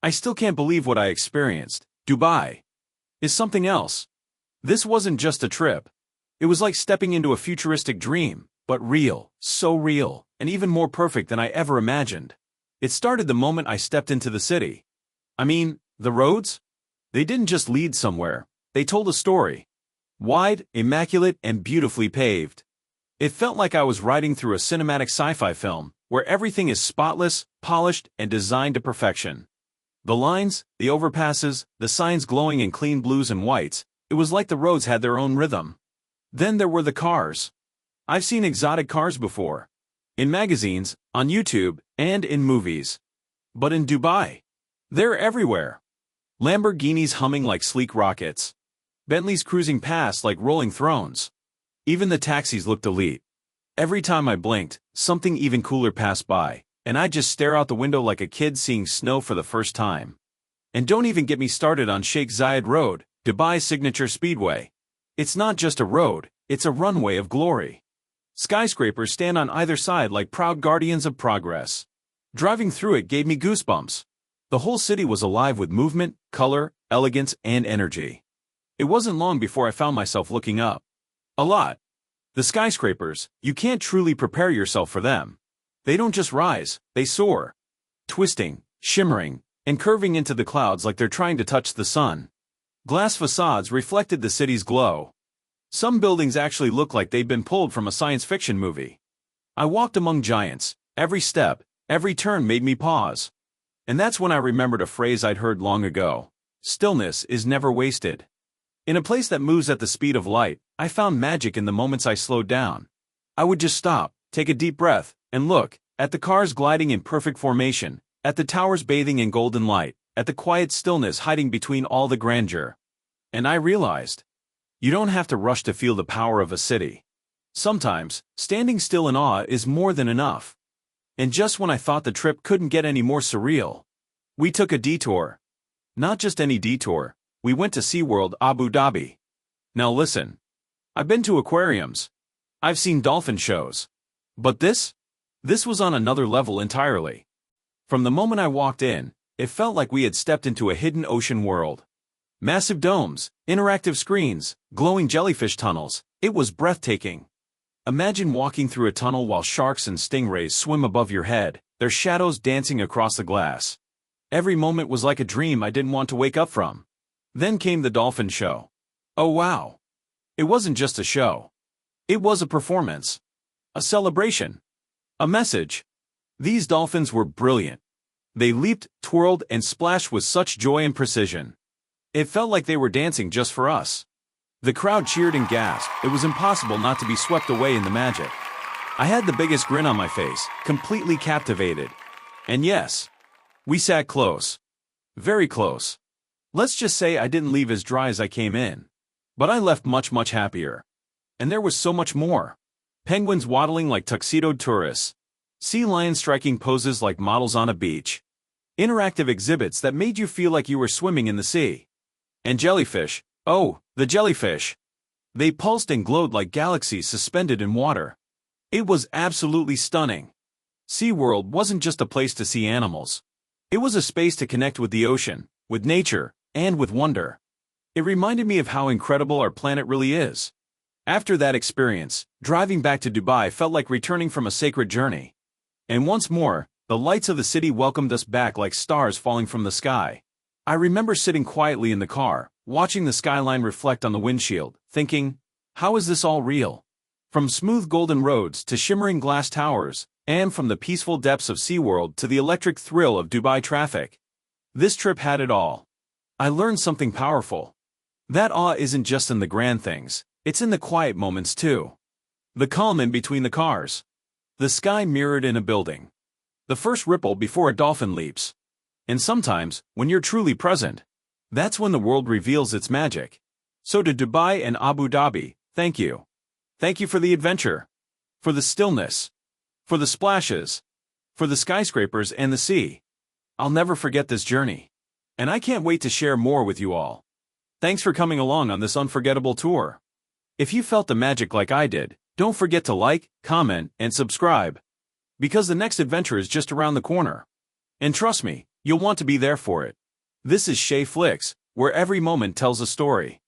I still can't believe what I experienced. Dubai is something else. This wasn't just a trip. It was like stepping into a futuristic dream, but real, so real, and even more perfect than I ever imagined. It started the moment I stepped into the city. I mean, the roads? They didn't just lead somewhere, they told a story. Wide, immaculate, and beautifully paved. It felt like I was riding through a cinematic sci-fi film, where everything is spotless, polished, and designed to perfection. The lines, the overpasses, the signs glowing in clean blues and whites, it was like the roads had their own rhythm. Then there were the cars. I've seen exotic cars before. In magazines, on YouTube, and in movies. But in Dubai, they're everywhere. Lamborghinis humming like sleek rockets. Bentleys cruising past like rolling thrones. Even the taxis looked elite. Every time I blinked, something even cooler passed by, and I'd just stare out the window like a kid seeing snow for the first time. And don't even get me started on Sheikh Zayed Road, Dubai's signature speedway. It's not just a road, it's a runway of glory. Skyscrapers stand on either side like proud guardians of progress. Driving through it gave me goosebumps. The whole city was alive with movement, color, elegance, and energy. It wasn't long before I found myself looking up. A lot. The skyscrapers, you can't truly prepare yourself for them. They don't just rise, they soar. Twisting, shimmering, and curving into the clouds like they're trying to touch the sun. Glass facades reflected the city's glow. Some buildings actually looked like they'd been pulled from a science fiction movie. I walked among giants. Every step, every turn made me pause. And that's when I remembered a phrase I'd heard long ago. Stillness is never wasted. In a place that moves at the speed of light, I found magic in the moments I slowed down. I would just stop, take a deep breath, and look, at the cars gliding in perfect formation, at the towers bathing in golden light, at the quiet stillness hiding between all the grandeur. And I realized, you don't have to rush to feel the power of a city. Sometimes, standing still in awe is more than enough. And just when I thought the trip couldn't get any more surreal, we took a detour. Not just any detour, we went to SeaWorld Abu Dhabi. Now listen, I've been to aquariums. I've seen dolphin shows. But this was on another level entirely. From the moment I walked in, it felt like we had stepped into a hidden ocean world. Massive domes, interactive screens, glowing jellyfish tunnels, it was breathtaking. Imagine walking through a tunnel while sharks and stingrays swim above your head, their shadows dancing across the glass. Every moment was like a dream I didn't want to wake up from. Then came the dolphin show. Oh wow! It wasn't just a show. It was a performance. A celebration. A message. These dolphins were brilliant. They leaped, twirled, and splashed with such joy and precision. It felt like they were dancing just for us. The crowd cheered and gasped. It was impossible not to be swept away in the magic. I had the biggest grin on my face, completely captivated. And yes, we sat close. Very close. Let's just say I didn't leave as dry as I came in. But I left much happier. And there was so much more. Penguins waddling like tuxedoed tourists. Sea lions striking poses like models on a beach. Interactive exhibits that made you feel like you were swimming in the sea. And jellyfish, oh, the jellyfish. They pulsed and glowed like galaxies suspended in water. It was absolutely stunning. SeaWorld wasn't just a place to see animals. It was a space to connect with the ocean, with nature, and with wonder. It reminded me of how incredible our planet really is. After that experience, driving back to Dubai felt like returning from a sacred journey. And once more, the lights of the city welcomed us back like stars falling from the sky. I remember sitting quietly in the car, watching the skyline reflect on the windshield, thinking, how is this all real? From smooth golden roads to shimmering glass towers, and from the peaceful depths of SeaWorld to the electric thrill of Dubai traffic. This trip had it all. I learned something powerful. That awe isn't just in the grand things, it's in the quiet moments too. The calm in between the cars. The sky mirrored in a building. The first ripple before a dolphin leaps. And sometimes, when you're truly present, that's when the world reveals its magic. So to Dubai and Abu Dhabi, thank you. Thank you for the adventure. For the stillness. For the splashes. For the skyscrapers and the sea. I'll never forget this journey. And I can't wait to share more with you all. Thanks for coming along on this unforgettable tour. If you felt the magic like I did, don't forget to like, comment, and subscribe. Because the next adventure is just around the corner. And trust me, You'll want to be there for it. This is Shay Flicks, where every moment tells a story.